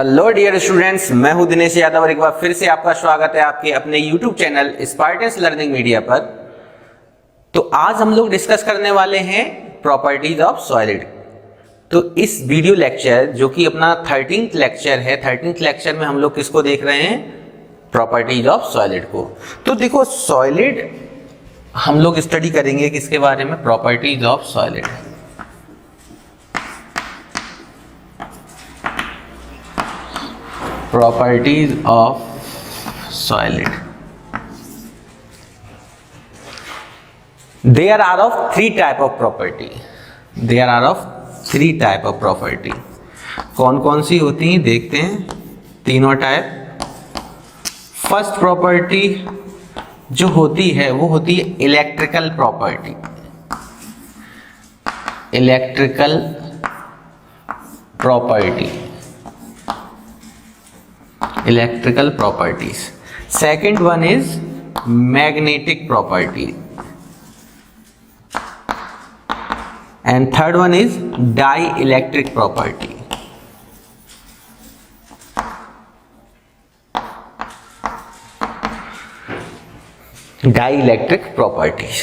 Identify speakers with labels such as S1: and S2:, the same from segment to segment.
S1: Hello dear students, मैं हूं दिनेश यादव और एक बार फिर से आपका स्वागत है आपके अपने YouTube channel Spartans learning media पर। तो आज हम लोग डिस्कस करने वाले हैं प्रॉपर्टीज ऑफ सॉलिड। तो इस वीडियो लेक्चर जो कि अपना 13th लेक्चर है, 13th लेक्चर में हम लोग किसको देख रहे हैं? प्रॉपर्टीज ऑफ सॉलिड को। तो देखो, सॉलिड हम लोग स्टडी करेंगे किसके बारे में? Properties of solid. Properties of solid. There are of three type of property. There are of three type of property. कौन कौन सी होती हैं देखते हैं, तीनों टाइप। फर्स्ट प्रॉपर्टी जो होती है वो होती है electrical property. Electrical property, electrical properties. Second one is magnetic property and third one is dielectric property. Dielectric properties.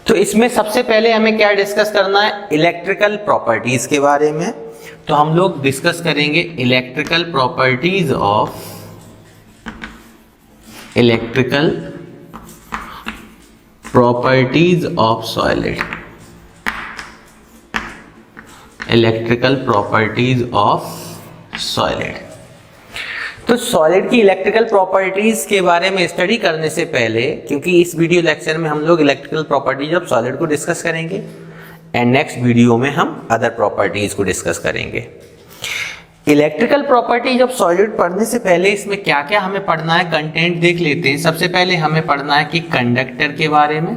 S1: तो इसमें सबसे पहले हमें क्या डिस्कस करना है? इलेक्ट्रिकल प्रॉपर्टीज के बारे में। तो हम लोग डिस्कस करेंगे electrical properties of solid. Electrical properties of solid. तो सॉलिड की इलेक्ट्रिकल प्रॉपर्टीज के बारे में स्टडी करने से पहले, क्योंकि इस वीडियो लेक्चर में हम लोग इलेक्ट्रिकल प्रॉपर्टीज ऑफ सॉलिड को डिस्कस करेंगे एंड नेक्स्ट वीडियो में हम अदर प्रॉपर्टीज को डिस्कस करेंगे। इलेक्ट्रिकल प्रॉपर्टीज ऑफ सॉलिड पढ़ने से पहले इसमें क्या क्या हमें पढ़ना है, कंटेंट देख लेते हैं। सबसे पहले हमें पढ़ना है कि कंडक्टर के बारे में,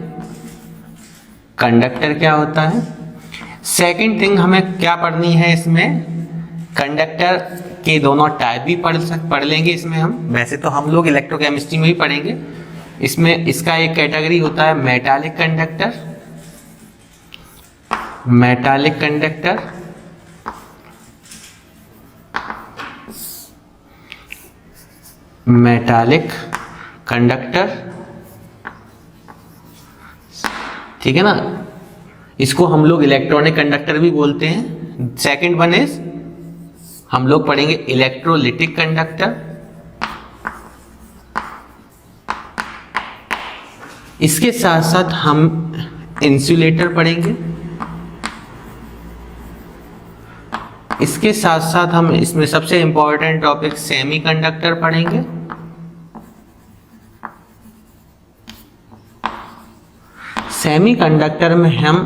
S1: कंडक्टर क्या होता है। सेकंड थिंग हमें क्या पढ़नी है इसमें, कंडक्टर के दोनों टाइप भी पढ़ लेंगे इसमें हम। वैसे तो हम लोग इलेक्ट्रोकेमिस्ट्री में भी पढ़ेंगे। इसमें इसका एक कैटेगरी होता है metallic conductor, metallic conductor, metallic conductor, ठीक है ना। इसको हम लोग इलेक्ट्रॉनिक कंडक्टर भी बोलते हैं। सेकंड वन इज हम लोग पढ़ेंगे इलेक्ट्रोलिटिक कंडक्टर। इसके साथ साथ हम इंसुलेटर पढ़ेंगे। इसके साथ साथ हम इसमें सबसे इंपॉर्टेंट टॉपिक सेमीकंडक्टर पढ़ेंगे। सेमीकंडक्टर में हम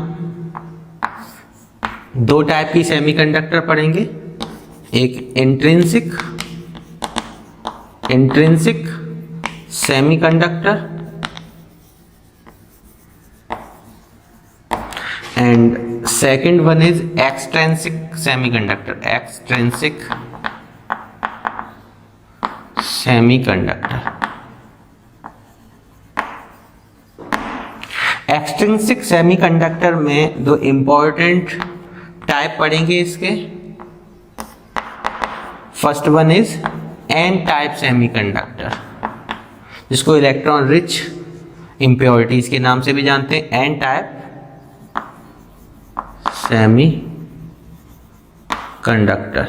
S1: दो टाइप की सेमीकंडक्टर पढ़ेंगे, एक intrinsic semiconductor and second one is extrinsic semiconductor, extrinsic semiconductor। extrinsic semiconductor में दो इंपॉर्टेंट टाइप पढ़ेंगे इसके। First one is N type semiconductor, जिसको इलेक्ट्रॉन रिच इम्प्योरिटीज के नाम से भी जानते हैं, N type semiconductor.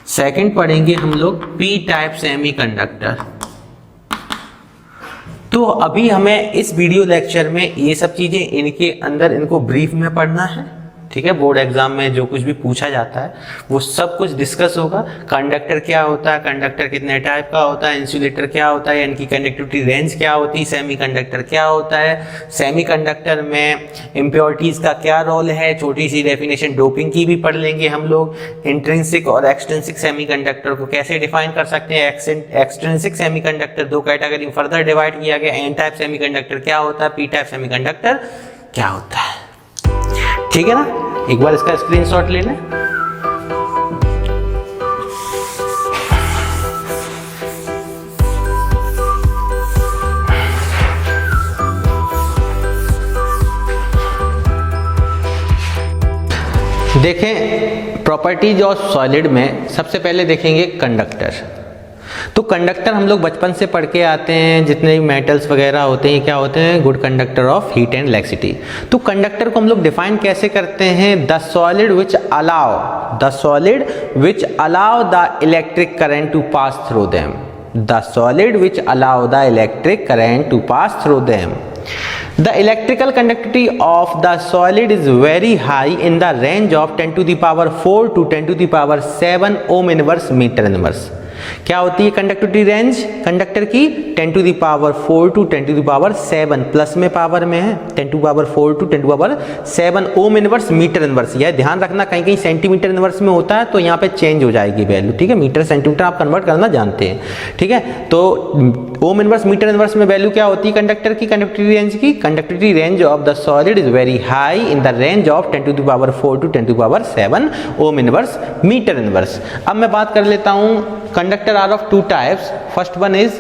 S1: Second पढ़ेंगे हम लोग पी टाइप सेमी कंडक्टर। तो अभी हमें इस वीडियो लेक्चर में ये सब चीजें इनके अंदर इनको ब्रीफ में पढ़ना है, ठीक है। बोर्ड एग्जाम में जो कुछ भी पूछा जाता है वो सब कुछ डिस्कस होगा। कंडक्टर क्या होता है, कंडक्टर कितने टाइप का होता है, इंसुलेटर क्या होता है, इनकी कंडक्टिविटी रेंज क्या होती है, सेमीकंडक्टर क्या होता है, सेमीकंडक्टर में इम्प्योरिटीज का क्या रोल है, छोटी सी डेफिनेशन डोपिंग की भी पढ़ लेंगे हम लोग। इंट्रिंसिक और एक्सट्रिंसिक सेमीकंडक्टर को कैसे डिफाइन कर सकते हैं। एक्सट्रिंसिक सेमीकंडक्टर दो कैटेगरी में फर्दर डिवाइड किया गया। एन टाइप सेमीकंडक्टर क्या होता है, पी टाइप सेमीकंडक्टर क्या होता है, ठीक है ना। एक बार इसका स्क्रीनशॉट ले लें। देखें प्रॉपर्टीज ऑफ सॉलिड में सबसे पहले देखेंगे कंडक्टर। तो कंडक्टर हम लोग बचपन से पढ़ के आते हैं, जितने भी मेटल्स वगैरह होते हैं क्या होते हैं, good conductor of heat and electricity. तो कंडक्टर को हम लोग डिफाइन कैसे करते हैं, the solid which allow the electric current to pass through them, the solid which allow the electric current to pass through them. The electrical conductivity of the solid is very high in the range of 10 to the power 4 to 10 to the power 7 ohm inverse meter inverse। क्या होती है conductivity range conductor की, 10 to the power 4 to 10 to the power 7, plus में power में है 10 to power 4 to 10 to power 7 ohm inverse metre inverse. यह ध्यान रखना कहीं कहीं सेंटीमीटर इनवर्स में होता है तो यहाँ पे चेंज हो जाएगी वैल्यू, ठीक है। मीटर सेंटीमीटर आप कन्वर्ट करना जानते हैं, ठीक है। तो ओम इनवर्स मीटर इनवर्स में वैल्यू क्या होती है कंडक्टर की, कंडक्टिविटी रेंज की, conductivity range of the solid is very high in the range of 10 to the power 4 to 10 to power 7 ohm inverse metre inverse. अब मैं बात कर लेता हूँ conductor are of two types, first one is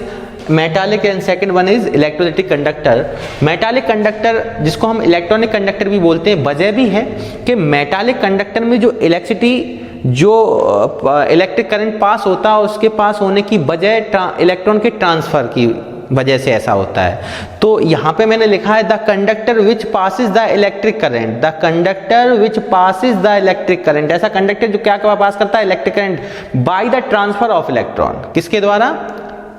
S1: metallic and second one is electrolytic conductor. Metallic conductor जिसको हम electronic conductor भी बोलते हैं, वजह भी है कि मेटालिक कंडक्टर में जो इलेक्ट्रिसिटी जो इलेक्ट्रिक करंट पास होता है उसके पास होने की वजह इलेक्ट्रॉन के ट्रांसफर की वजह से ऐसा होता है। तो यहाँ पे मैंने लिखा है the conductor which passes the electric current, the conductor which passes the electric current, ऐसा कंडक्टर जो क्या पास करता है electric current by the transfer of electron, किसके द्वारा,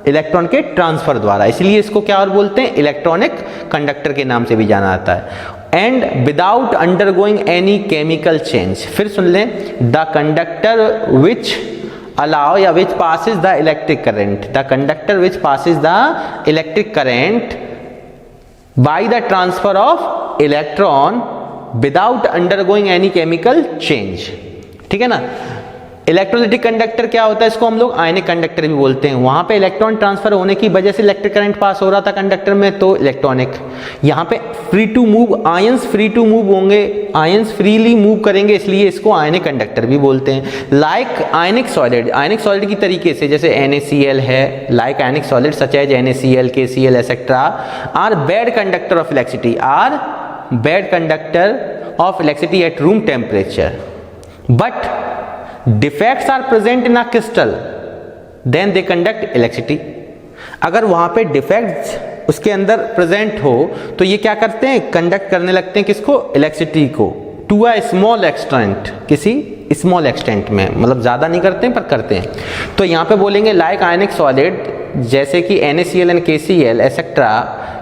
S1: इलेक्ट्रॉन के ट्रांसफर द्वारा, इसलिए इसको क्या और बोलते हैं इलेक्ट्रॉनिक कंडक्टर के नाम से भी जाना जाता है। And without undergoing any chemical change, फिर सुन लें, द कंडक्टर विच allow या which passes the electric current, the conductor which passes the electric current by the transfer of electron without undergoing any chemical change, ठीक है ना। Electrolytic conductor क्या होता है, इसको हम लोग आयनिक कंडक्टर भी बोलते हैं। वहां पे इलेक्ट्रॉन ट्रांसफर होने की वजह से इलेक्ट्रिक करंट पास हो रहा था कंडक्टर में, तो इलेक्ट्रॉनिक। यहाँ पे free to move, ions free to move होंगे, आयंस फ्रीली मूव करेंगे, इसलिए इसको आयनिक कंडक्टर भी बोलते हैं। लाइक आयनिक सॉलिड की तरीके से, जैसे NaCl है, like ionic solid such as NaCl, KCl etcetera are bad conductor of electricity, are bad conductor of electricity at room temperature, but defects are present in a crystal then they conduct electricity. अगर वहां पे defects उसके अंदर present हो तो ये क्या करते हैं, कंडक्ट करने लगते हैं किसको, इलेक्ट्रिसिटी को, टू अ स्मॉल एक्सटेंट, किसी स्मॉल एक्सटेंट में, मतलब ज्यादा नहीं करते हैं पर करते हैं। तो यहाँ पे बोलेंगे लाइक आयनिक सॉलिड, जैसे कि NaCl एंड KCl एक्सेट्रा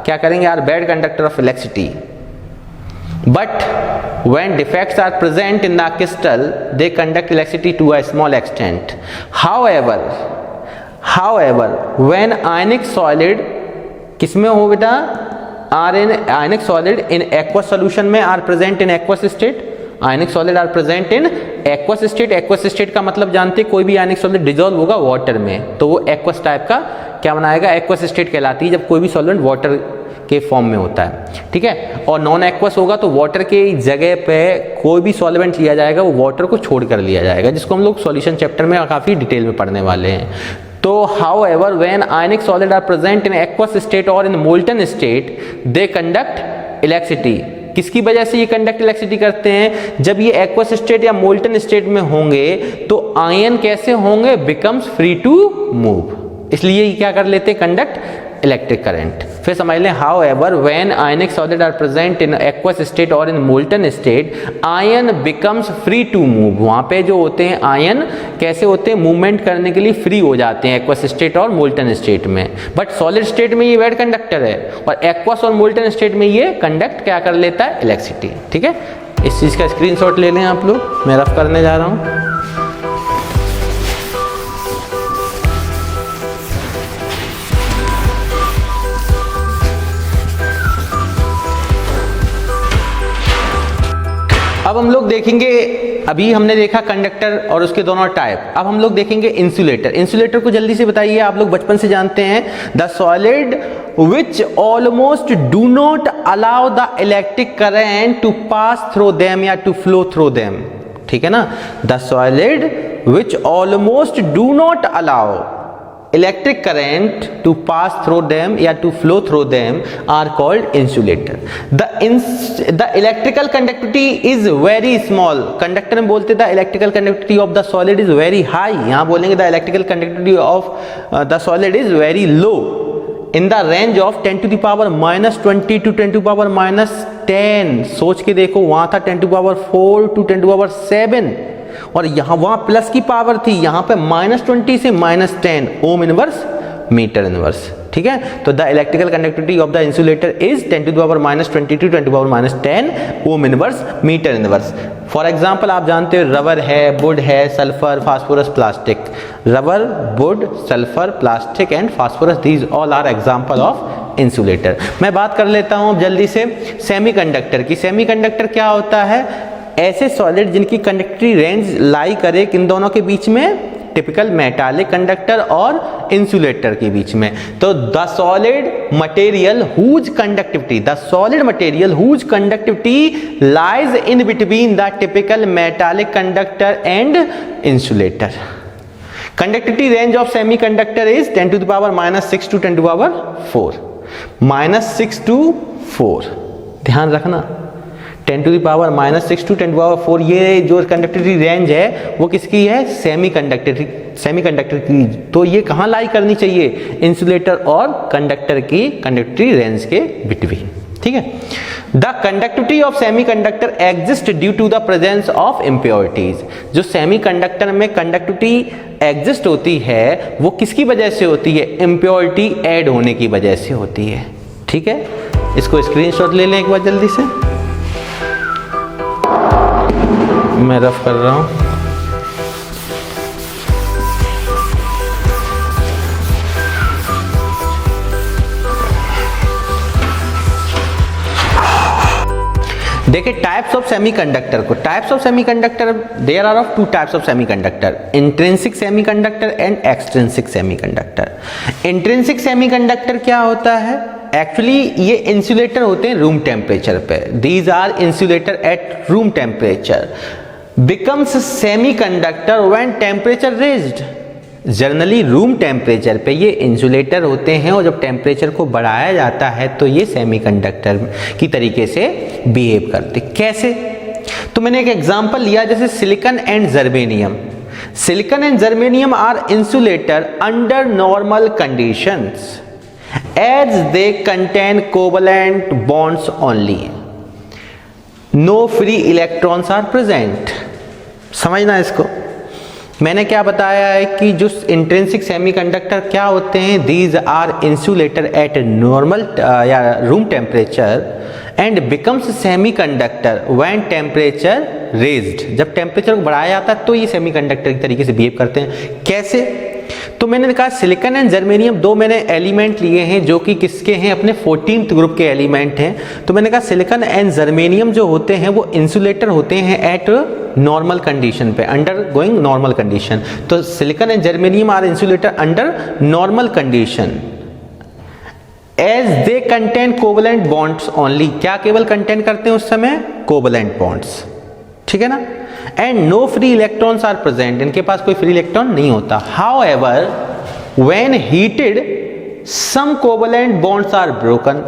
S1: क्या करेंगे, are bad conductor of electricity, but when defects are present in the crystal they conduct electricity to a small extent. However when ionic solid किसमें हो बेटा, are in ionic solid in aqueous solution में are present in aqueous state, ionic solid are present in aqueous state। aqueous state का मतलब जानते हैं, कोई भी ionic solid डिजोल्व होगा वाटर में तो वो aqueous टाइप का क्या बनाएगा, aqueous state कहलाती है जब कोई भी सॉल्वेंट वाटर के फॉर्म में होता है, ठीक है। और नॉन एक्वस होगा तो वाटर के जगह पे कोई भी सॉल्वेंट लिया जाएगा वो वाटर को छोड़ कर लिया जाएगा, जिसको हम लोग सॉल्यूशन चैप्टर में काफी डिटेल में पढ़ने वाले हैं। तो however when ionic solid are present in aqueous state or in molten state they conduct electricity। किसकी वजह से ये कंडक्ट इलेक्ट्रिसिटी करते हैं, जब ये एक्वस स्टेट या मोल्टन स्टेट में होंगे तो आयन कैसे होंगे, बिकम्स फ्री टू मूव, इसलिए ये क्या कर लेते हैं, कंडक्ट इलेक्ट्रिक करंट। फिर समझ लें, however when ionic solid are present in aqueous state or in molten state ion becomes free to move। वहां पे जो होते हैं आयन कैसे होते हैं, मूवमेंट करने के लिए फ्री हो जाते हैं aqueous state और molten state में, बट सॉलिड स्टेट में ये बैड कंडक्टर है और aqueous और molten state में ये कंडक्ट क्या कर लेता है, इलेक्ट्रिसिटी, ठीक है। इस चीज का स्क्रीनशॉट ले लें आप लोग, मैं रफ करने जा रहा हूं। अब हम लोग देखेंगे, अभी हमने देखा कंडक्टर और उसके दोनों टाइप, अब हम लोग देखेंगे इंसुलेटर। इंसुलेटर को जल्दी से बताइए, आप लोग बचपन से जानते हैं, the solid which almost do not allow the electric current to pass through them या टू फ्लो थ्रू देम, ठीक है ना। The solid which almost do not allow electric current to pass through them या to flow through them are called insulator. The electrical conductivity is very small. Conductor में बोलते the electrical conductivity of the solid is very high. यहाँ बोलेंगे the electrical conductivity of the solid is very low. In the range of 10 to the power minus 20 to 10 to the power minus 10. सोच के देखो, वहाँ था 10 to the power 4 to 10 to the power 7 और यहाँ वहाँ प्लस की पावर थी, यहाँ पे -20 से -10 ओम इनवर्स मीटर इनवर्स। ठीक है, तो the electrical conductivity of the insulator is 10 to the power -20 to 10 to the power -10 ohm inverse metre inverse. For example आप जानते हो रबर है, वुड है, sulphur, phosphorus, plastic. Rubber, wood, sulphur, plastic and phosphorus, these all are example of insulator. मैं बात कर लेता हूँ जल्दी से सेमीकंडक्टर की। सेमीकंडक्टर क्या होता है? ऐसे सॉलिड जिनकी कंडक्टिविटी रेंज लाई करे किन दोनों के बीच में? टिपिकल मेटालिक कंडक्टर और इंसुलेटर के बीच में। तो the solid material whose conductivity lies in between the typical metallic conductor and insulator. Conductivity range of semiconductor is 10 to the power -6 to 10 to the power 4, -6 to 4। ध्यान रखना, 10 to the power -6 to 10 to the power 4 ये जो conductivity range है वो किसकी है? Semiconductor की। तो ये कहाँ लाई करनी चाहिए? इंसुलेटर और कंडक्टर की कंडक्टिविटी रेंज के बिटवीन। ठीक है, the conductivity of semiconductor exist due to the presence of impurities. जो सेमीकंडक्टर में कंडक्टिविटी एग्जिस्ट होती है वो किसकी वजह से होती है? इम्प्योरिटी ऐड होने की वजह से होती है। ठीक है, इसको स्क्रीनशॉट ले लें एक बार जल्दी से, मैं रफ कर रहा हूं। देखिए टाइप्स ऑफ सेमीकंडक्टर को। Types of semiconductor, there are of two types of semiconductor, intrinsic semiconductor and extrinsic semiconductor. Intrinsic semiconductor क्या होता है? एक्चुअली ये इंसुलेटर होते हैं रूम टेम्परेचर पे। These are insulator at room temperature becomes semiconductor when temperature raised. Generally room temperature पे ये insulator होते हैं और जब टेम्परेचर को बढ़ाया जाता है तो ये सेमीकंडक्टर की तरीके से बिहेव करते। कैसे? तो मैंने एक एग्जांपल लिया, जैसे silicon and germanium. Silicon and germanium are insulator under normal conditions as they contain covalent bonds only, no free electrons are present। समझना इसको, मैंने क्या बताया है कि जो इंट्रिंसिक सेमीकंडक्टर क्या होते हैं? These are insulator at normal या room temperature and becomes semiconductor when temperature raised. जब टेम्परेचर को बढ़ाया जाता है तो ये सेमीकंडक्टर की तरीके से बिहेव करते हैं। कैसे? तो मैंने कहा सिलिकॉन एंड जर्मेनियम दो मैंने एलिमेंट लिए हैं जो कि किसके हैं? अपने 14th ग्रुप के एलिमेंट हैं। तो मैंने कहा सिलिकॉन एंड जर्मेनियम जो होते हैं वो इंसुलेटर होते हैं एट नॉर्मल कंडीशन पे, अंडर गोइंग नॉर्मल कंडीशन। तो silicon and germanium are insulator under normal condition as they contain covalent bonds only. क्या केवल कंटेन करते हैं उस समय? Covalent bonds. ठीक है ना? And no free electrons are present, इनके पास कोई फ्री इलेक्ट्रॉन नहीं होता। However when heated some covalent bonds are broken.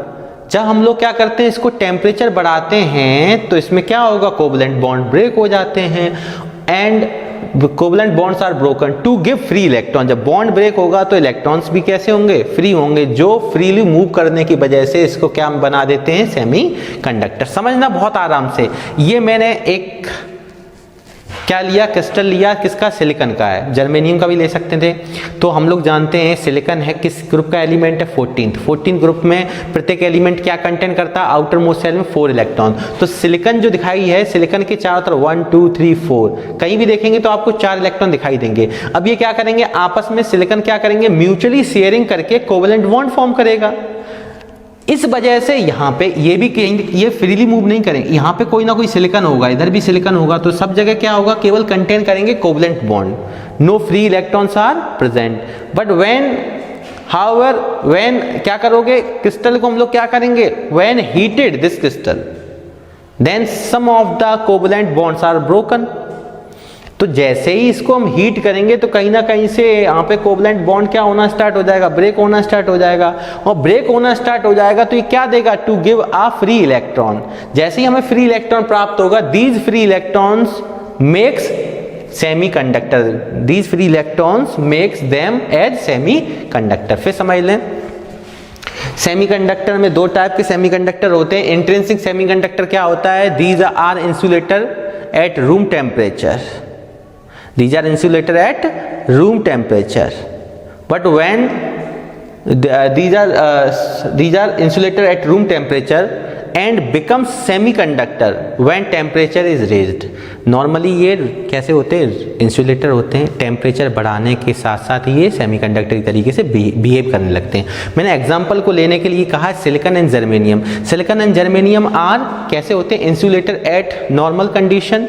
S1: जब हम लोग क्या करते हैं, इसको टेम्परेचर बढ़ाते हैं तो इसमें क्या होगा? कोवलेंट बॉन्ड ब्रेक हो जाते हैं and covalent bonds are broken to give free electron. जब बॉन्ड ब्रेक होगा तो इलेक्ट्रॉन्स भी कैसे होंगे? फ्री होंगे, जो फ्रीली मूव करने की वजह से इसको क्या बना देते हैं? सेमीकंडक्टर। समझना बहुत आराम से। ये मैंने एक क्या लिया? क्रिस्टल लिया, किसका? सिलिकॉन का है। जर्मेनियम का भी ले सकते थे। तो हम लोग जानते हैं सिलिकॉन है किस ग्रुप का एलिमेंट है? 14th ग्रुप में प्रत्येक एलिमेंट क्या कंटेन करता है? आउटर मोस्ट शेल में 4 इलेक्ट्रॉन। तो सिलिकॉन जो दिखाई है, सिलिकॉन के चारों तरफ 1 2 3 4 कहीं भी देखेंगे तो आपको 4 इलेक्ट्रॉन दिखाई देंगे। अब ये क्या करेंगे? आपस में सिलिकॉन क्या करेंगे? म्यूचुअली शेयरिंग करके कोवलेंट बॉन्ड फॉर्म करेगा। इस वजह से यहाँ पे ये भी कहेंगे ये फ्रीली मूव नहीं करेंगे, यहाँ पे कोई ना कोई सिलिकॉन होगा, इधर भी सिलिकॉन होगा, तो सब जगह क्या होगा? केवल कंटेन करेंगे covalent bond. No free electrons are present. But when क्या करोगे? क्रिस्टल को हम लोग क्या करेंगे? When heated this crystal then some of the covalent bonds are broken तो जैसे ही इसको हम हीट करेंगे तो कहीं ना कहीं से यहाँ पे कोवलेंट बॉन्ड क्या होना स्टार्ट हो जाएगा, ब्रेक होना स्टार्ट हो जाएगा। और ब्रेक होना स्टार्ट हो जाएगा तो ये क्या देगा, to give a free electron. जैसे ही हमें फ्री इलेक्ट्रॉन प्राप्त होगा, these free electrons makes semiconductor, these free electrons makes them as semiconductor. फिर समझ लें, सेमीकंडक्टर में दो टाइप के सेमीकंडक्टर होते हैं। इंट्रिंसिक सेमीकंडक्टर क्या होता है, these are insulator at room temperature, these are insulator at room temperature, but when these are insulator at room temperature and becomes semiconductor when temperature is raised। Normally ये कैसे होते हैं, insulator होते हैं, temperature बढ़ाने के साथ साथ ये सेमीकंडक्टर की तरीके से बिहेव करने लगते हैं। मैंने एग्जांपल को लेने के लिए कहा silicon and germanium. Silicon and germanium are कैसे होते हैं, insulator at normal condition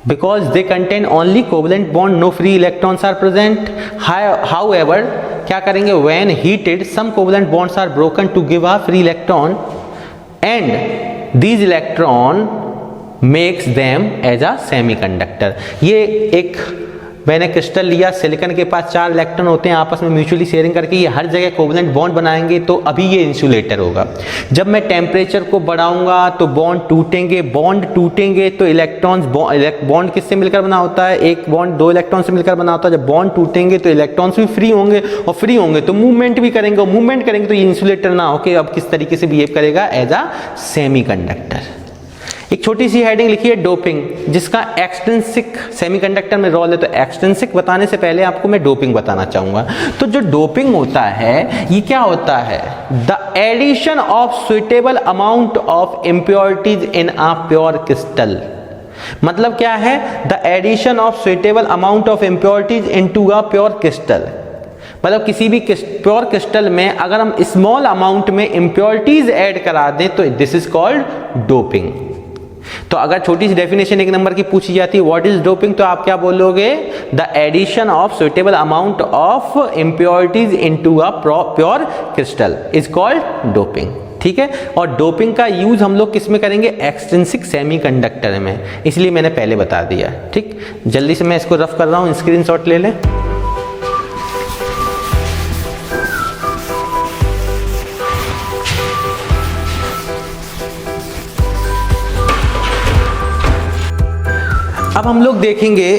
S1: because they contain only covalent bond, no free electrons are present। However क्या करेंगे, when heated some covalent bonds are broken to give a free electron and these electron makes them as a semiconductor। ये एक मैंने crystal लिया, silicon के पास 4 electron होते हैं, आपस में म्यूचुअली शेयरिंग करके ये हर जगह कोवलेंट बॉन्ड बनाएंगे, तो अभी ये इंसुलेटर होगा। जब मैं टेम्परेचर को बढ़ाऊंगा तो बॉन्ड टूटेंगे, बॉन्ड टूटेंगे तो इलेक्ट्रॉन्स, बॉन्ड किससे मिलकर बना होता है, एक बॉन्ड 2 इलेक्ट्रॉन से मिलकर बना होता है। जब बॉन्ड टूटेंगे तो इलेक्ट्रॉन्स भी फ्री होंगे, और फ्री होंगे तो मूवमेंट भी करेंगे, और मूवमेंट करेंगे तो ये इंसुलेटर ना होके अब किस तरीके से बिहेव करेगा, एज अ सेमीकंडक्टर। एक छोटी सी हेडिंग लिखी है डोपिंग, जिसका एक्सट्रिंसिक सेमीकंडक्टर में रोल है। तो एक्सट्रिंसिक बताने से पहले आपको मैं डोपिंग बताना चाहूंगा। तो जो डोपिंग होता है ये क्या होता है, the addition of suitable amount of impurities in a pure crystal. मतलब क्या है, the addition of suitable amount of impurities into a pure crystal. मतलब किसी भी प्योर क्रिस्टल में अगर हम स्मॉल अमाउंट में इम्प्योरिटीज ऐड करा दें तो दिस इज कॉल्ड डोपिंग। तो अगर छोटी सी डेफिनेशन 1 नंबर की पूछी जाती है, व्हाट इज डोपिंग, तो आप क्या बोलोगे, the addition of suitable amount of impurities into a pure crystal is called doping. ठीक है, और डोपिंग का यूज हम लोग किस में करेंगे, एक्सट्रिंसिक सेमीकंडक्टर में, इसलिए मैंने पहले बता दिया। ठीक, जल्दी से मैं इसको रफ कर रहा हूं, स्क्रीनशॉट ले लें। अब हम लोग देखेंगे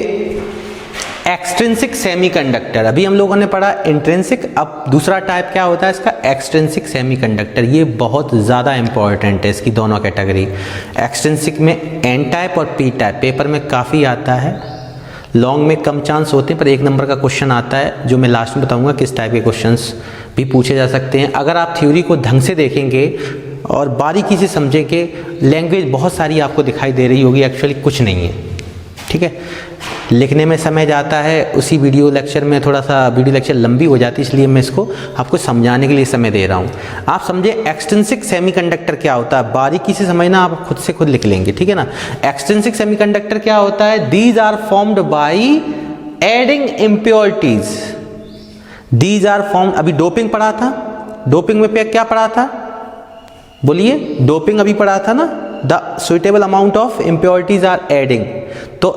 S1: एक्सट्रिंसिक सेमीकंडक्टर। अभी हम लोगों ने पढ़ा इंट्रिंसिक, अब दूसरा टाइप क्या होता है इसका, एक्सट्रिंसिक सेमीकंडक्टर। ये बहुत ज़्यादा इंपॉर्टेंट है इसकी दोनों कैटेगरी। एक्सट्रिंसिक में एन टाइप और पी टाइप पेपर में काफ़ी आता है, लॉन्ग में कम चांस होते हैं, पर 1 नंबर का क्वेश्चन आता है जो मैं लास्ट में बताऊंगा किस टाइप के क्वेश्चंस भी पूछे जा सकते हैं। अगर आप थ्योरी को ढंग से देखेंगे और बारीकी से समझेंगे, लैंग्वेज बहुत सारी आपको दिखाई दे रही होगी, एक्चुअली कुछ नहीं है। ठीक है, लिखने में समय जाता है, उसी वीडियो लेक्चर में थोड़ा सा वीडियो लेक्चर लंबी हो जाती है, इसलिए मैं इसको आपको समझाने के लिए समय दे रहा हूँ। आप समझे एक्सट्रिंसिक सेमीकंडक्टर क्या होता है, बारीकी से समझना, आप खुद से खुद लिख लेंगे। ठीक है ना, एक्सट्रिंसिक सेमीकंडक्टर क्या होता है, these are formed by adding impurities. These are formed, अभी डोपिंग पढ़ा था, डोपिंग में क्या पढ़ा था, बोलिए, डोपिंग अभी पढ़ा था ना, the suitable amount of impurities are adding तो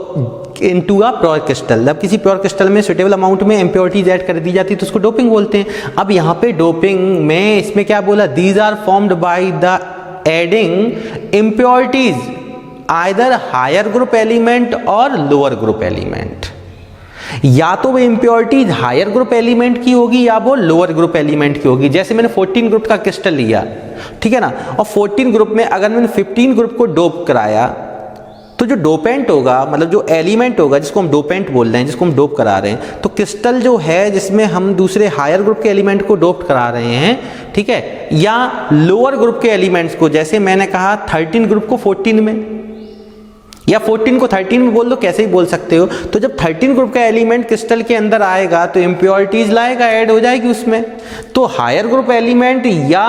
S1: इनटू अ प्योर क्रिस्टल। जब किसी प्योर क्रिस्टल में सुइटेबल अमाउंट में इम्प्योरिटीज ऐड कर दी जाती है तो उसको डोपिंग बोलते हैं। अब यहाँ पे डोपिंग में इसमें क्या बोला, these are formed by the adding impurities either higher group element और लोअर ग्रुप एलिमेंट। या तो वो इम्प्योरिटीज हायर ग्रुप एलिमेंट की होगी या वो लोअर ग्रुप एलिमेंट की होगी। जैसे मैंने 14 ग्रुप का क्रिस्टल लिया, ठीक है ना, और 14 ग्रुप में अगर मैंने 15 ग्रुप को डोप कराया तो जो डोपेंट होगा, मतलब जो एलिमेंट होगा जिसको हम डोपेंट बोल रहे हैं, जिसको हम डोप करा रहे हैं, तो क्रिस्टल जो है जिसमें हम दूसरे हायर ग्रुप के एलिमेंट को डोप करा रहे हैं, ठीक है, या लोअर ग्रुप के एलिमेंट्स को, जैसे मैंने कहा 13 ग्रुप को 14 में या 14 को 13 में बोल दो, कैसे ही बोल सकते हो। तो जब 13 ग्रुप का एलिमेंट क्रिस्टल के अंदर आएगा तो इम्प्योरिटीज लाएगा, ऐड हो जाएगी उसमें। तो हायर ग्रुप एलिमेंट या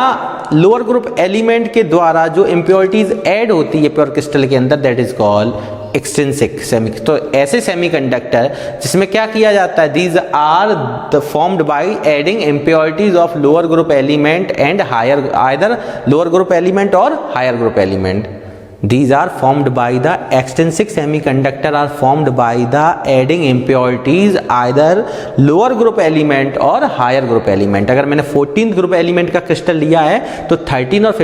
S1: लोअर ग्रुप एलिमेंट के द्वारा जो इम्प्योरिटीज ऐड होती है प्योर क्रिस्टल के अंदर, that is called extrinsic semi. तो ऐसे सेमीकंडक्टर जिसमें क्या किया जाता है, these are the formed by adding impurities of lower group element and higher, either lower group element और higher group element. These are formed by the extrinsic semiconductor are formed by the adding impurities either lower group element और higher group element। अगर मैंने 14th group element का crystal लिया है तो 13 और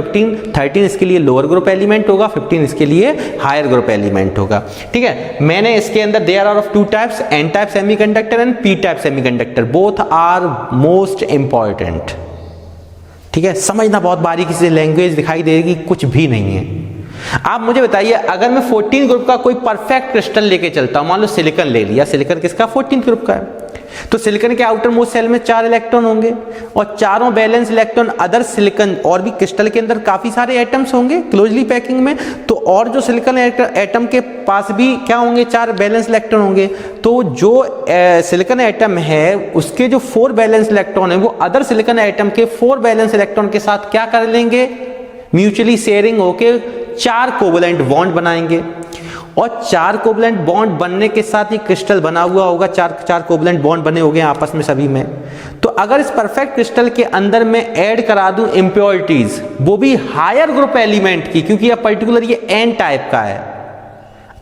S1: 13 इसके लिए lower group element होगा, 15 इसके लिए higher group element होगा। ठीक है, मैंने इसके अंदर there are of two types, n type semiconductor and p type semiconductor, both are most important। ठीक है, समझना बहुत बारीकी से, लैंग्वेज दिखाई देगी कुछ भी नहीं है। आप मुझे बताइए, अगर मैं 14 ग्रुप का कोई परफेक्ट क्रिस्टल लेके चलता हूं, मान लो सिलिकॉन ले लिया, सिलिकॉन किसका 14 ग्रुप का है, तो सिलिकॉन के आउटर मोस्ट सेल में 4 इलेक्ट्रॉन होंगे और चारों बैलेंस इलेक्ट्रॉन अदर सिलिकॉन और भी क्रिस्टल के अंदर काफी सारे एटम्स होंगे क्लोजली पैकिंग में, तो और जो सिलिकॉन एटम के पास भी क्या होंगे, 4 बैलेंस इलेक्ट्रॉन होंगे। तो जो सिलिकॉन एटम है उसके जो 4 बैलेंस इलेक्ट्रॉन है वो अदर सिलिकॉन एटम के 4 बैलेंस इलेक्ट्रॉन के साथ क्या कर लेंगे, म्यूचुअली शेयरिंग होके 4 कोवलेंट बॉन्ड बनाएंगे और 4 कोवलेंट बॉन्ड बनने के साथ ही क्रिस्टल बना हुआ होगा, 4 कोवलेंट बॉन्ड बने हो गए आपस में सभी में। तो अगर इस परफेक्ट क्रिस्टल के अंदर मैं ऐड करा दूं इम्प्योरिटीज, वो भी हायर ग्रुप एलिमेंट की, क्योंकि यह पर्टिकुलर ये एन टाइप का है,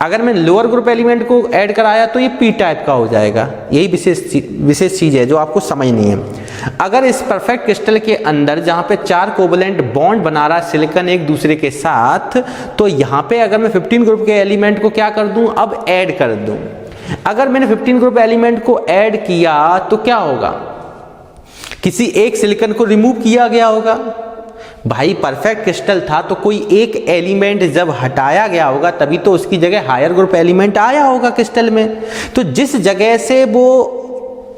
S1: अगर मैं लोअर ग्रुप एलिमेंट को ऐड कराया तो ये पी टाइप का हो जाएगा। यही विशेष चीज है जो आपको समझनी है। अगर इस परफेक्ट क्रिस्टल के अंदर जहां पे 4 कोवलेंट बॉन्ड बना रहा है सिलिकॉन एक दूसरे के साथ, तो यहां पे अगर मैं 15 ग्रुप के एलिमेंट को क्या कर दूं, अब ऐड कर दूं। अगर मैंने 15 ग्रुप एलिमेंट को ऐड किया तो क्या होगा, किसी एक सिलिकॉन को रिमूव किया गया होगा। भाई परफेक्ट क्रिस्टल था तो कोई एक एलिमेंट जब हटाया गया होगा तभी तो उसकी जगह हायर ग्रुप एलिमेंट आया होगा क्रिस्टल में। तो जिस जगह से वो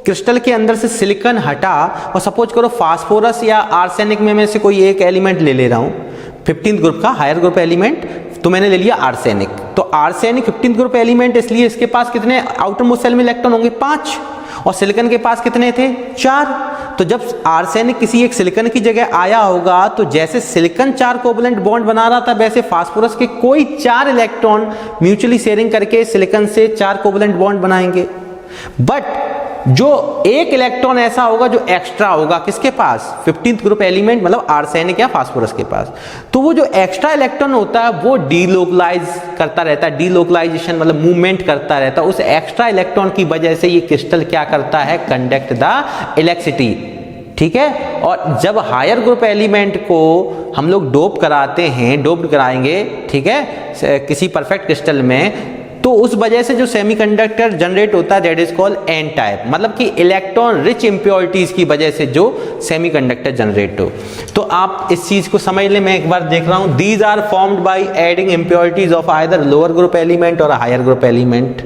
S1: क्रिस्टल के अंदर से सिलिकॉन हटा, और सपोज करो फास्फोरस या आर्सेनिक में से कोई एक एलिमेंट ले रहा हूं 15th ग्रुप का हायर ग्रुप एलिमेंट, तो मैंने ले लिया आर्सेनिक। तो आर्सेनिक 15th ग्रुप एलिमेंट, इसलिए इसके पास कितने आउटर मोस्ट सेल में इलेक्ट्रॉन होंगे 5, और सिलिकॉन के पास कितने थे 4। तो जब आर्सेनिक किसी एक सिलिकॉन की जगह आया होगा तो जैसे सिलिकॉन 4 कोवलेंट बॉन्ड बना रहा था, वैसे फास्फोरस के कोई 4 इलेक्ट्रॉन म्यूचुअली शेयरिंग करके सिलिकॉन से 4 कोवलेंट बॉन्ड बनाएंगे। बट जो एक इलेक्ट्रॉन ऐसा होगा जो एक्स्ट्रा होगा किसके पास, 15th ग्रुप एलिमेंट मतलब आर्सेनिक या फास्फोरस के पास, तो वो जो एक्स्ट्रा इलेक्ट्रॉन होता है वो डीलोकलाइज करता रहता है, डीलोकलाइजेशन मतलब मूवमेंट करता रहता है। उस एक्स्ट्रा इलेक्ट्रॉन की वजह से ये क्रिस्टल क्या करता है, कंडक्ट द इलेक्ट्रिसिटी। ठीक है, और जब हायर ग्रुप एलिमेंट को हम लोग डोप कराते हैं, डोप्ड कराएंगे, ठीक है, किसी परफेक्ट क्रिस्टल में, तो उस वजह से जो सेमीकंडक्टर जनरेट होता है that is called an type, मतलब कि इलेक्ट्रॉन रिच इंप्योरिटीज की वजह से जो सेमीकंडक्टर जनरेट हो। तो आप इस चीज को समझ लें, मैं एक बार देख रहा हूं, these are formed by adding impurities of either lower group element और हायर ग्रुप एलिमेंट।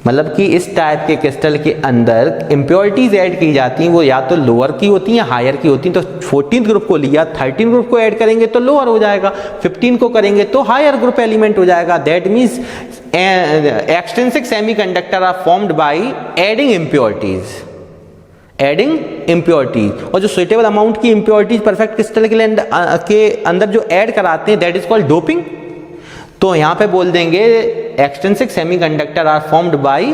S1: मतलब कि इस टाइप के क्रिस्टल के अंदर इंप्योरिटीज ऐड की जाती हैं, वो या तो लोअर की होती हैं या हायर की होती हैं। तो 14th ग्रुप को लिया, 13 ग्रुप को ऐड करेंगे तो लोअर हो जाएगा, 15 को करेंगे तो हायर ग्रुप एलिमेंट हो जाएगा। That means extrinsic semiconductor are formed by adding impurities, और जो सुइटेबल अमाउंट की इंप्योरिटीज परफेक्ट क्रिस्टल के अंदर जो ऐड कराते हैं दैट इज कॉल्ड डोपिंग। तो यहां पे बोल देंगे extrinsic semiconductor are formed by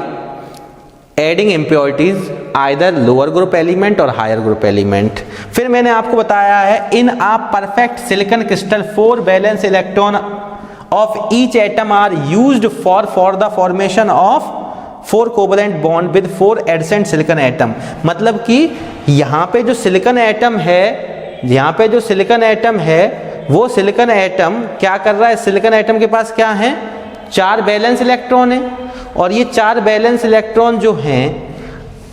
S1: adding impurities either lower group element और हायर ग्रुप एलिमेंट। फिर मैंने आपको बताया है in a perfect silicon crystal 4 valence electron of each atom are used for the formation of 4 covalent bond with 4 adjacent silicon atom. मतलब कि यहां पे जो सिलिकॉन एटम है, वो सिलिकॉन एटम क्या कर रहा है, सिलिकॉन एटम के पास क्या है, 4 बैलेंस इलेक्ट्रॉन है, और ये 4 बैलेंस इलेक्ट्रॉन जो हैं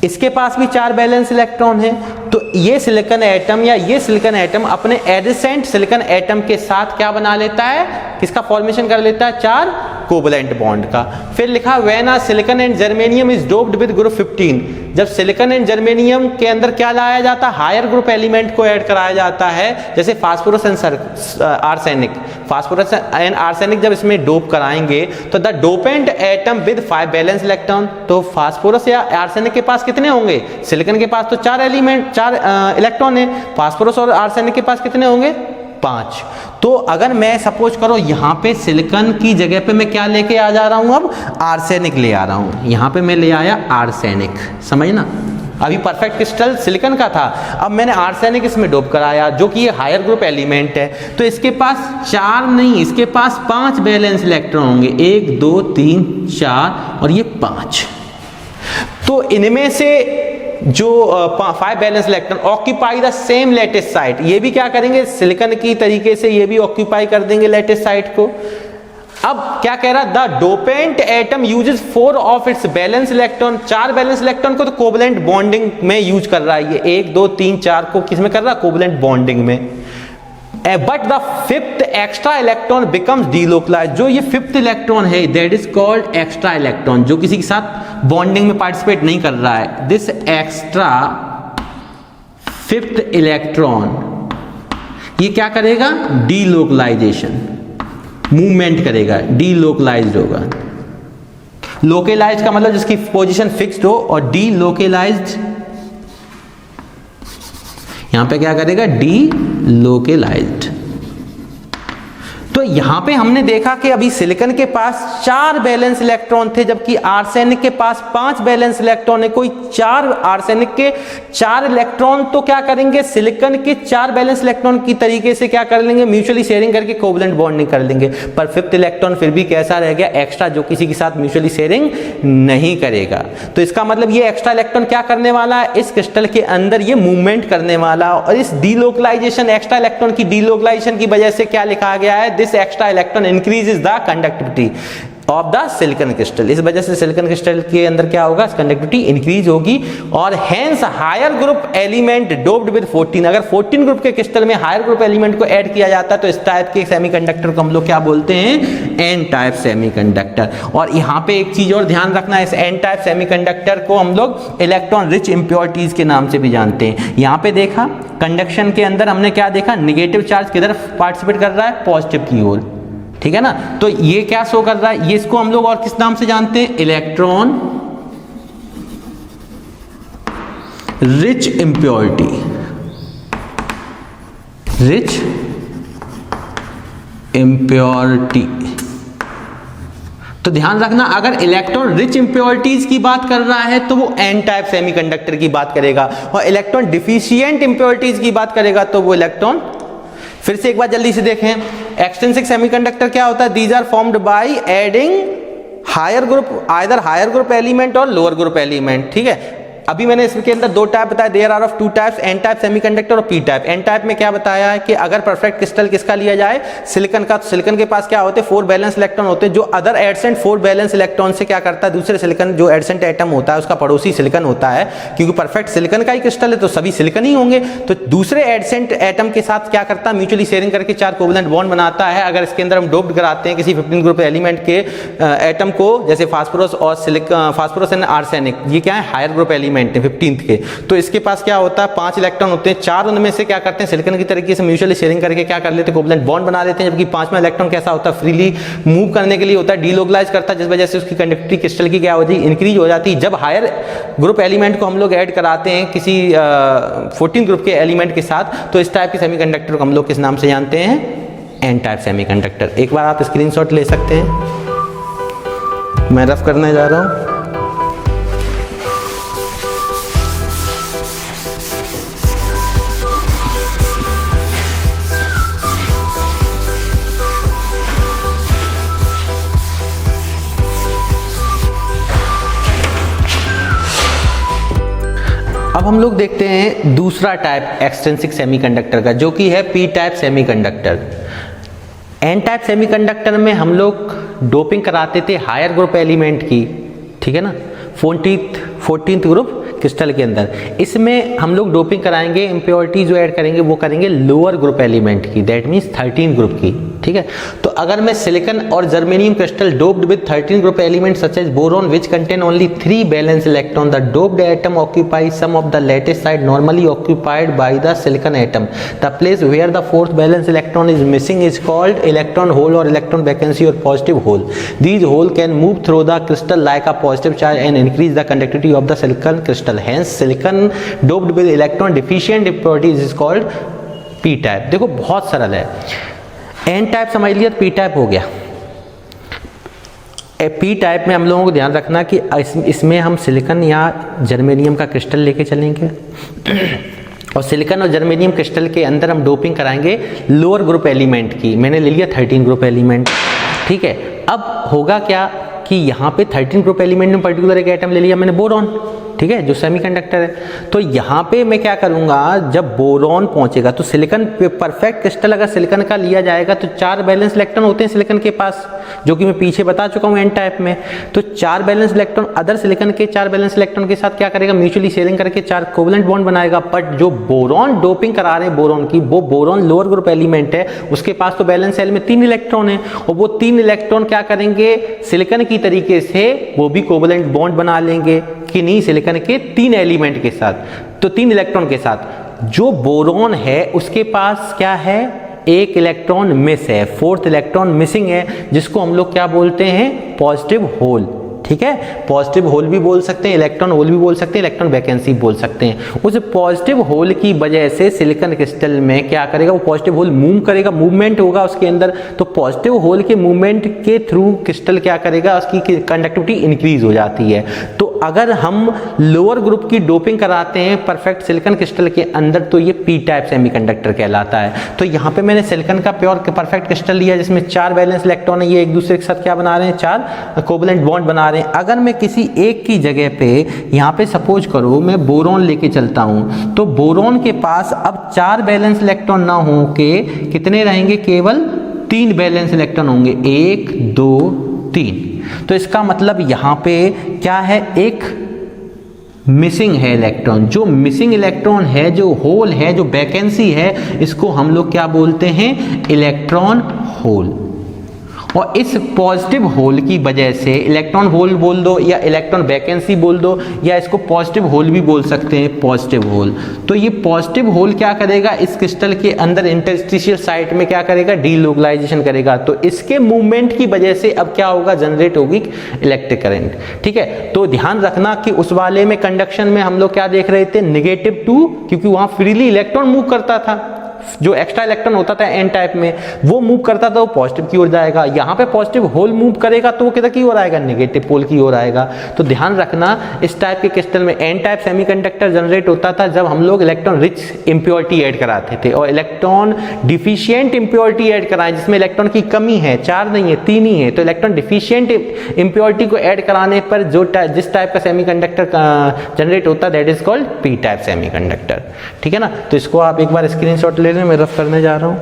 S1: इसके पास भी 4 बैलेंस इलेक्ट्रॉन है। तो ये सिलिकॉन एटम या ये सिलिकॉन एटम अपने एडजेसेंट सिलिकॉन एटम के साथ क्या बना लेता है, किसका फॉर्मेशन कर लेता है, 4 कोवलेंट बॉन्ड का। फिर लिखा when a silicon and germanium is doped with group 15, जब सिलिकॉन एंड जर्मेनियम के अंदर क्या लाया जाता है, हायर ग्रुप एलिमेंट को ऐड कराया जाता है, जैसे phosphorus and arsenic. Phosphorus and arsenic जब इसमें डोप कराएंगे तो the dopant atom with 5 balance electron, तो फास्फोरस या आर्सेनिक के पास कितने होंगे, सिलिकॉन के पास तो 4 इलेक्ट्रॉन है, फास्फोरस और आर्सेनिक के पास कितने होंगे, 5। तो अगर मैं सपोज करो यहां पे सिलिकॉन की जगह पे मैं क्या लेके आ जा रहा हूं, अब आर्सेनिक ले आ रहा हूं, यहां पे मैं ले आया आर्सेनिक, समझना। अभी परफेक्ट क्रिस्टल सिलिकॉन का था, अब मैंने आर्सेनिक इसमें डोप कराया जो कि ये हायर ग्रुप एलिमेंट है, तो इसके पास 4 नहीं, इसके पास 5 वैलेंस इलेक्ट्रॉन होंगे, 1 2 3 4 और ये 5। तो इनमें से जो 5 valence electron occupy the same lattice site, ये भी क्या करेंगे सिलिकॉन की तरीके से ये भी ऑक्यूपाई कर देंगे लैटिस साइट को। अब क्या कह रहा, the dopant atom uses 4 of its balance electron, 4 balance electron को तो कोवलेंट बॉन्डिंग में यूज कर रहा है, ये 1 2 3 4 को किस में कर रहा है, कोवलेंट बॉन्डिंग में। But the 5th extra electron becomes delocalised, जो ये 5th इलेक्ट्रॉन है that is called extra electron, जो किसी के साथ बॉन्डिंग में पार्टिसिपेट नहीं कर रहा है। दिस एक्स्ट्रा 5th इलेक्ट्रॉन ये क्या करेगा, डीलोकलाइजेशन, मूवमेंट करेगा, डीलोकलाइज्ड होगा। लोकलाइज्ड का मतलब जिसकी पोजीशन फिक्स्ड हो, और डीलोकलाइज्ड यहां पे क्या करेगा, डीलोकलाइज्ड। तो यहां पे हमने देखा कि अभी सिलिकॉन के पास 4 बैलेंस इलेक्ट्रॉन थे, जबकि आर्सेनिक के पास 5 बैलेंस इलेक्ट्रॉन है। कोई 4 आर्सेनिक के 4 इलेक्ट्रॉन तो क्या करेंगे, सिलिकॉन के 4 बैलेंस इलेक्ट्रॉन की तरीके से क्या कर लेंगे, म्यूचुअली शेयरिंग करके कोवलेंट बॉन्डिंग कर लेंगे। पर 5th इलेक्ट्रॉन फिर भी कैसा रह गया, एक्स्ट्रा, जो किसी के साथ म्यूचुअली शेयरिंग नहीं करेगा। तो इसका मतलब ये एक्स्ट्रा इलेक्ट्रॉन क्या करने वाला है, इस क्रिस्टल के अंदर ये मूवमेंट करने वाला, और इस डीलोकलाइजेशन, एक्स्ट्रा इलेक्ट्रॉन की डीलोकलाइजेशन की वजह से क्या लिखा गया है, this extra electron increases the conductivity of the silicon crystal. इस वजह से सिलिकॉन क्रिस्टल के अंदर क्या होगा, कंडक्टिविटी इंक्रीज होगी, और hence higher group element doped with 14, अगर 14 ग्रुप के क्रिस्टल में हायर ग्रुप एलिमेंट को ऐड किया जाता है तो इस टाइप के सेमीकंडक्टर को हम लोग क्या बोलते हैं, एन टाइप सेमीकंडक्टर। और यहाँ पे एक चीज और ध्यान रखना है, इस एन टाइप सेमीकंडक्टर को हम लोग इलेक्ट्रॉन रिच इंप्योरिटीज के नाम से भी जानते हैं। यहाँ पे देखा कंडक्शन के अंदर हमने क्या देखा, निगेटिव चार्ज किधर पार्टिसिपेट कर रहा है, पॉजिटिव की ओर, ठीक है ना। तो ये क्या शो कर रहा है, ये इसको हम लोग और किस नाम से जानते हैं, electron rich impurity, rich impurity. तो ध्यान रखना, अगर इलेक्ट्रॉन रिच इंप्योरिटीज की बात कर रहा है तो वो एन टाइप सेमीकंडक्टर की बात करेगा, और इलेक्ट्रॉन डिफिशिएंट इंप्योरिटीज की बात करेगा तो वो इलेक्ट्रॉन, फिर से एक बार जल्दी से देखें, एक्सट्रिंसिक सेमीकंडक्टर क्या होता है, these are formed by adding higher group, either higher group element और लोअर ग्रुप एलिमेंट, ठीक है। अभी मैंने इसके अंदर 2 टाइप बताया, there are of 2 types, n type semiconductor और पी टाइप। एन टाइप में क्या बताया है कि अगर परफेक्ट क्रिस्टल किसका लिया जाए, सिलिकॉन का, तो सिलिकॉन के पास क्या होते हैं, 4 बैलेंस इलेक्ट्रॉन होते हैं, जो अदर एडसेंट 4 बैलेंस इलेक्ट्रॉन से क्या करता है, दूसरे सिलिकॉन जो एडसेंट एटम होता है उसका पड़ोसी सिलिकॉन होता है, क्योंकि परफेक्ट सिलिकॉन का ही क्रिस्टल है तो सभी सिलिकॉन ही होंगे, तो दूसरे एडसेंट एटम के साथ क्या करता है, म्यूचुअली शेयरिंग करके 4 कोवलेंट बॉन्ड बनाता है। अगर इसके अंदर हम डोप्ड कराते हैं किसी 15 ग्रुप एलिमेंट के एटम को, जैसे फास्फोरस और फास्फोरस एंड आर्सेनिक, ये क्या है, हायर ग्रुप एलिमेंट है 15th, तो इसके पास क्या होता है, 5 इलेक्ट्रॉन होते हैं, 4 उनमें से क्या करते हैं, सिलिकॉन की तरीके से म्यूचुअली शेयरिंग करके क्या कर लेते हैं, कोवलेंट बॉन्ड बना लेते हैं, जबकि 5वां इलेक्ट्रॉन कैसा होता है, फ्रीली मूव करने के लिए होता है, डीलोकलाइज करता है, जिस वजह से उसकी कंडक्टिविटी क्रिस्टल की क्या होती है, इंक्रीज हो जाती है। जब हायर ग्रुप एलिमेंट को हम लोग ऐड कराते हैं किसी 14 ग्रुप के एलिमेंट के साथ, तो इस टाइप के सेमीकंडक्टर को हम लोग किस नाम से जानते हैं, एन टाइप सेमीकंडक्टर। एक बार आप स्क्रीनशॉट ले सकते हैं, मैं रफ करने जा रहा हूं। अब हम लोग देखते हैं दूसरा टाइप एक्सट्रिंसिक सेमीकंडक्टर का, जो कि है p type semiconductor. N type semiconductor में हम लोग डोपिंग कराते थे हायर ग्रुप एलिमेंट की, ठीक है ना, 14th ग्रुप क्रिस्टल के अंदर। इसमें हम लोग डोपिंग कराएंगे, इंप्योरिटी जो ऐड करेंगे वो करेंगे लोअर ग्रुप एलिमेंट की, दैट मीन्स 13 ग्रुप की, ठीक है। तो अगर मैं सिलिकॉन और germanium crystal doped with 13 group element such as boron which contain only 3 valence electron, the doped atom occupies some of the lattice side normally occupied by the silicon atom, the place where the 4th valence electron is missing is called electron hole और electron vacancy और positive whole. These hole can move through the crystal like a positive charge and increase the conductivity of the silicon crystal, hence silicon doped with electron deficient impurities is called p type. देखो बहुत सरल है, n type समझ लिया, P type हो गया। P type में हम लोगों को ध्यान रखना कि इसमें हम सिलिकॉन या जर्मेनियम का क्रिस्टल लेके चलेंगे और सिलिकॉन और जर्मेनियम क्रिस्टल के अंदर हम डोपिंग कराएंगे लोअर ग्रुप एलिमेंट की। मैंने ले लिया 13 ग्रुप एलिमेंट, ठीक है। अब होगा क्या कि यहाँ पे 13 ग्रुप एलिमेंट में पर्टिकुलर एक एटम ले लिया मैंने, बोरॉन, ठीक है, जो सेमीकंडक्टर है। तो यहाँ पे मैं क्या करूँगा, जब बोरॉन पहुँचेगा तो सिलिकॉन परफेक्ट क्रिस्टल अगर सिलिकॉन का लिया जाएगा तो 4 बैलेंस इलेक्ट्रॉन होते हैं सिलिकॉन के पास, जो कि मैं पीछे बता चुका हूँ एन टाइप में। तो 4 बैलेंस इलेक्ट्रॉन अदर सिलिकॉन के 4 बैलेंस इलेक्ट्रॉन के साथ क्या करेगा, म्यूचुअली शेयरिंग करके 4 कोवलेंट बॉन्ड बनाएगा। बट जो बोरॉन डोपिंग करा रहे हैं बोरॉन की, वो बोरॉन लोअर ग्रुप एलिमेंट है, उसके पास तो बैलेंस सेल में 3 इलेक्ट्रॉन है और वो 3 इलेक्ट्रॉन क्या करेंगे, सिलिकॉन की तरीके से वो भी कोवलेंट बॉन्ड बना लेंगे कि नहीं, सिलिकॉन के 3 एलिमेंट के साथ, तो 3 इलेक्ट्रॉन के साथ। जो बोरॉन है उसके पास क्या है, एक इलेक्ट्रॉन मिस है, 4th इलेक्ट्रॉन मिसिंग है, जिसको हम लोग क्या बोलते हैं, पॉजिटिव होल, ठीक है। पॉजिटिव होल भी बोल सकते हैं, इलेक्ट्रॉन होल भी बोल सकते हैं, इलेक्ट्रॉन वैकेंसी बोल सकते हैं। उस पॉजिटिव होल की वजह से सिलिकॉन क्रिस्टल में क्या करेगा, वो पॉजिटिव होल मूव करेगा, मूवमेंट होगा उसके अंदर। तो पॉजिटिव होल के मूवमेंट के थ्रू क्रिस्टल क्या करेगा, उसकी कंडक्टिविटी इंक्रीज हो जाती है। तो अगर हम लोअर ग्रुप की डोपिंग कराते हैं परफेक्ट सिलिकॉन क्रिस्टल के अंदर तो ये पी टाइप सेमीकंडक्टर कहलाता है। तो यहाँ पे मैंने सिलिकॉन का प्योर परफेक्ट क्रिस्टल लिया जिसमें 4 बैलेंस इलेक्ट्रॉन है, ये एक दूसरे के साथ क्या बना रहे हैं, 4 कोवलेंट बॉन्ड बना रहे हैं। अगर मैं किसी एक की जगह पे यहाँ पे सपोज करो मैं बोरॉन लेके चलता हूँ, तो बोरॉन के पास अब 4 बैलेंस इलेक्ट्रॉन ना हो के कितने रहेंगे, केवल 3 बैलेंस इलेक्ट्रॉन होंगे, 1 2 3। तो इसका मतलब यहाँ पे क्या है, एक मिसिंग है इलेक्ट्रॉन। जो मिसिंग इलेक्ट्रॉन है, जो होल है, जो वैकेंसी है, इसको हम लोग क्या बोलते हैं, इलेक्ट्रॉन होल। और इस पॉजिटिव होल की वजह से इलेक्ट्रॉन होल बोल दो या इलेक्ट्रॉन वैकेंसी बोल दो या इसको पॉजिटिव होल भी बोल सकते हैं, पॉजिटिव होल। तो ये पॉजिटिव होल क्या करेगा, इस क्रिस्टल के अंदर इंटरस्टिशियल साइट में क्या करेगा, डीलोकलाइजेशन करेगा। तो इसके मूवमेंट की वजह से अब क्या होगा, जनरेट होगी इलेक्ट्रिक करंट, ठीक है। तो ध्यान रखना कि उस वाले में कंडक्शन में हम लोग क्या देख रहे थे, -2, क्योंकि वहां फ्रीली इलेक्ट्रॉन मूव करता था। जो एक्स्ट्रा इलेक्ट्रॉन होता था एन टाइप में वो मूव करता था, वो पॉजिटिव की ओर जाएगा। यहाँ पे पॉजिटिव होल मूव करेगा तो वो किधर की ओर आएगा, नेगेटिव पोल की ओर आएगा। तो ध्यान रखना इस टाइप के क्रिस्टल में एन टाइप सेमीकंडक्टर जनरेट होता था जब हम लोग इलेक्ट्रॉन रिच इंप्योरिटी ऐड कराते थे, और इलेक्ट्रॉन डिफिशियंट इंप्योरिटी ऐड कराएं जिसमें इलेक्ट्रॉन की कमी है, 4 नहीं है 3 ही है। तो इलेक्ट्रॉन डिफिशियंट इंप्योरिटी को ऐड कराने पर जो जिस टाइप का सेमीकंडक्टर जनरेट होता है that is called p type semiconductor, ठीक है ना। तो इसको आप एक बार स्क्रीनशॉट ले लें, मैं रफ करने जा रहा हूं।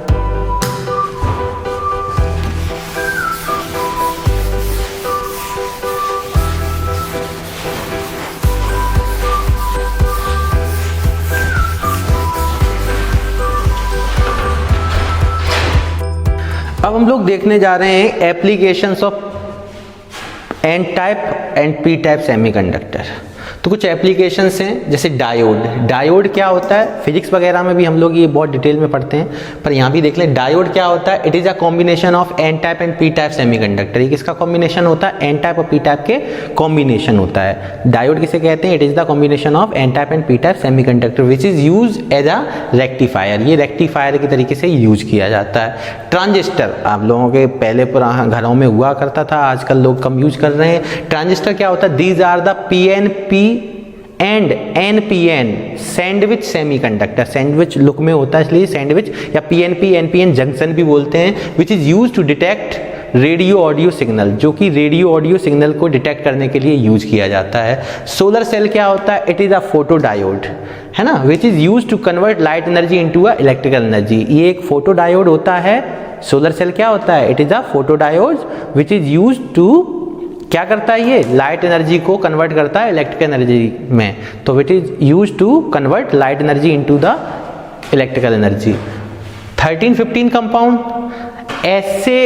S1: अब हम लोग देखने जा रहे हैं applications of n type and p type semiconductor. तो कुछ एप्लीकेशंस हैं जैसे डायोड। डायोड क्या होता है, फिजिक्स वगैरह में भी हम लोग ये बहुत डिटेल में पढ़ते हैं, पर यहाँ भी देख लें डायोड क्या होता है। It is a combination of n type and p type semiconductor. ये किसका कॉम्बिनेशन होता है, एन टाइप और पी टाइप के कॉम्बिनेशन होता है। डायोड किसे कहते हैं, it is the combination of n type and p type semiconductor which is use as a rectifier. ये रेक्टिफायर के तरीके से यूज किया जाता है। ट्रांजिस्टर आप लोगों के पहले पुराने घरों में हुआ करता था, आजकल लोग कम यूज कर रहे हैं। ट्रांजिस्टर क्या होता है, these are the PNP and NPN sandwich semiconductor. Sandwich look में होता है इसलिए सैंडविच, या PNP NPN जंक्शन भी बोलते हैं, which is use to detect radio audio signal, जो कि रेडियो ऑडियो सिग्नल को डिटेक्ट करने के लिए यूज किया जाता है। सोलर सेल क्या होता है, it is a photo diode, है ना, which is use to convert light energy into a electrical energy. ये एक फोटो डायोड होता है। सोलर सेल क्या होता है, it is a photo diode which is use to, क्या करता है ये, लाइट एनर्जी को कन्वर्ट करता है इलेक्ट्रिकल एनर्जी में। तो it is use to convert light energy into the electrical energy. 13-15 compound, ऐसे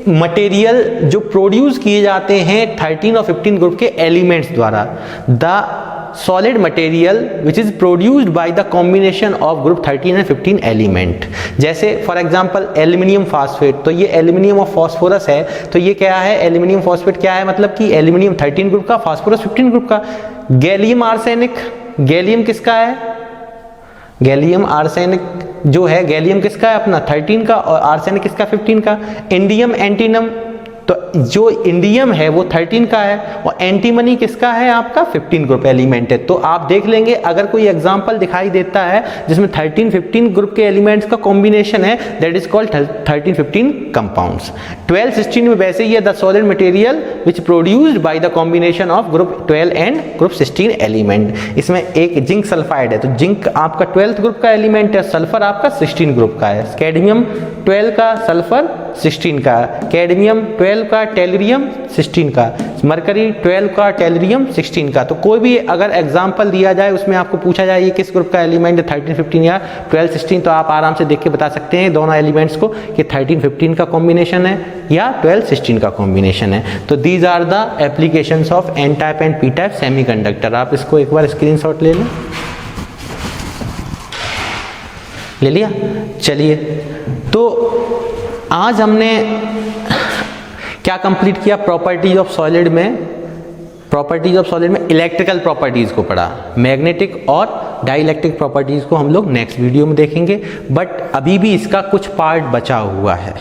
S1: मटेरियल जो प्रोड्यूस किए जाते हैं 13 और 15 ग्रुप के एलिमेंट्स द्वारा। The solid material which is produced by the combination of group 13 and 15 element। जैसे फॉर एग्जांपल एल्यूमिनियम फास्फेट, तो ये एल्यूमिनियम और फास्फोरस है। तो ये क्या है, एल्यूमिनियम फास्फेट क्या है, मतलब कि एल्यूमिनियम 13 ग्रुप का, फास्फोरस 15 ग्रुप का। गैलियम आर्सेनिक, गैलियम किसका है, गैलियम आर्सेनिक जो है, गैलियम किसका है अपना 13 का, और आर्सेनिक किसका 15 का। इंडियम एंटीनम, तो जो इंडियम है वो 13 का है और एंटीमनी किसका है, आपका 15 ग्रुप एलिमेंट है। तो आप देख लेंगे अगर कोई एग्जांपल दिखाई देता है जिसमें 13-15 ग्रुप के एलिमेंट्स का कॉम्बिनेशन है, दैट इज कॉल्ड 13-15 कंपाउंड्स। 12-16 में वैसे ही है, the solid material which produced by the combination of group 12 and group 16 element. इसमें एक जिंक सल्फाइड है, तो जिंक आपका 12th ग्रुप का एलिमेंट है, सल्फर आपका 16 ग्रुप का है, कैडमियम 12 का, सल्फर 16 का, कैडमियम 12 का, टेलुरियम 16 का, मरकरी 12 का, टेलुरियम 16 का। तो कोई भी अगर एग्जांपल दिया जाए उसमें आपको पूछा जाए ये किस ग्रुप का एलिमेंट है, 13-15 या 12-16, तो आप आराम से देख के बता सकते हैं दोनों एलिमेंट्स को कि 13-15 का कॉम्बिनेशन है या 12-16 का कॉम्बिनेशन है। तो these are the applications of n type and p type semiconductor. आप इसको एक बार स्क्रीनशॉट ले लें। ले लिया? चलिए, तो आज हमने क्या कंप्लीट किया, प्रॉपर्टीज ऑफ सॉलिड में, प्रॉपर्टीज ऑफ सॉलिड में इलेक्ट्रिकल प्रॉपर्टीज को पढ़ा, मैग्नेटिक और डाइलेक्ट्रिक प्रॉपर्टीज को हम लोग नेक्स्ट वीडियो में देखेंगे। बट अभी भी इसका कुछ पार्ट बचा हुआ है,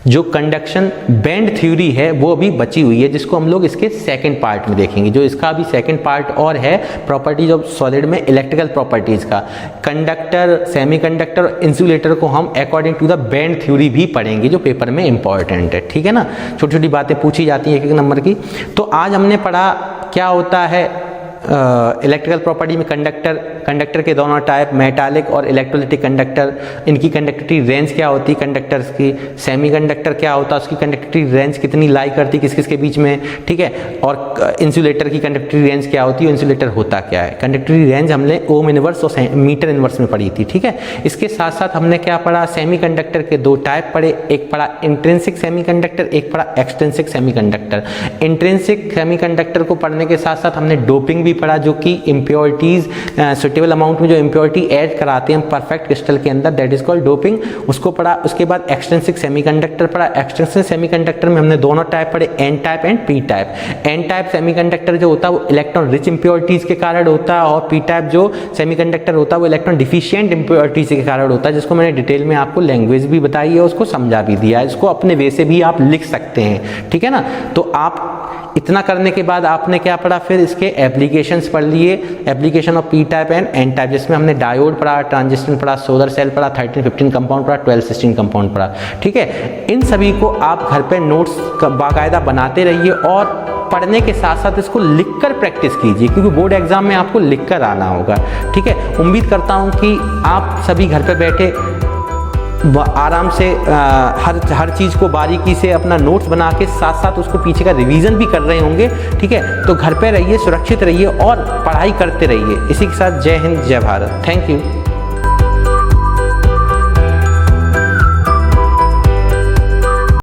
S1: जो कंडक्शन बैंड थ्योरी है वो अभी बची हुई है, जिसको हम लोग इसके सेकंड पार्ट में देखेंगे। जो इसका अभी सेकंड पार्ट और है प्रॉपर्टीज ऑफ सॉलिड में इलेक्ट्रिकल प्रॉपर्टीज का, कंडक्टर, सेमीकंडक्टर और इंसुलेटर को हम according to the band theory भी पढ़ेंगे, जो पेपर में इंपॉर्टेंट है। ठीक है ना, छोटी छोटी बातें पूछी जाती हैं एक एक नंबर की। तो आज हमने पढ़ा क्या होता है इलेक्ट्रिकल प्रॉपर्टी में, कंडक्टर के दोनों टाइप, मेटालिक और इलेक्ट्रोलाइटिक कंडक्टर, इनकी कंडक्टिविटी रेंज क्या होती है कंडक्टर्स की, सेमीकंडक्टर क्या होता है, उसकी कंडक्टिविटी रेंज कितनी लाई करती है किस किस के बीच में, ठीक है, और इंसुलेटर की कंडक्टिविटी रेंज क्या होती है, इंसुलेटर होता क्या है। कंडक्टिविटी रेंज हमने ओम इनवर्स और मीटर इनवर्स में पढ़ी थी। ठीक है, इसके साथ साथ हमने क्या पढ़ा, सेमीकंडक्टर के दो टाइप पढ़े, एक पढ़ा इंट्रिंसिक सेमीकंडक्टर, एक पढ़ा एक्सट्रिंसिक सेमीकंडक्टर। इंट्रिंसिक सेमीकंडक्टर को पढ़ने के साथ साथ हमने डोपिंग पढ़ा, जो कि इम्प्योरिटीज सुटेबल अमाउंट में जो इम्प्योरिटी ऐड कराते हैं परफेक्ट क्रिस्टल के अंदर, दैट इज कॉल्ड डोपिंग, उसको पढ़ा। उसके बाद एक्सट्रिंसिक सेमीकंडक्टर पढ़ा। एक्सट्रिंसिक सेमीकंडक्टर में हमने दोनों टाइप पढ़े, n type and p type. N type semiconductor जो होता है वो इलेक्ट्रॉन रिच इम्प्योरिटीज के कारण होता है, और पी टाइप जो सेमीकंडक्टर होता है वो इलेक्ट्रॉन डिफिशिएंट इम्प्योरिटीज के कारण होता है, जिसको मैंने डिटेल में आपको लैंग्वेज भी बताई है, उसको समझा भी दिया है, इसको अपने वे से भी आप लिख सकते हैं। ठीक है ना, तो आप इतना करने के बाद आपने क्या पढ़ा, फिर इसके एप्लीकेशंस पढ़ लिए, application of p type and n type, जिसमें हमने डायोड पढ़ा, ट्रांजिस्टर पढ़ा, सोलर सेल पढ़ा, 13-15 कंपाउंड पढ़ा, 12-16 कंपाउंड पढ़ा। ठीक है, इन सभी को आप घर पे नोट्स बाकायदा बनाते रहिए और पढ़ने के साथ साथ इसको लिखकर प्रैक्टिस कीजिए, क्योंकि बोर्ड एग्जाम में आपको लिखकर आना होगा। ठीक है, उम्मीद करता हूँ कि आप सभी घर पे बैठे आराम से हर चीज़ को बारीकी से अपना नोट्स बना के साथ साथ उसको पीछे का रिवीजन भी कर रहे होंगे। ठीक है, तो घर पे रहिए, सुरक्षित रहिए और पढ़ाई करते रहिए। इसी के साथ जय हिंद, जय भारत। Thank you.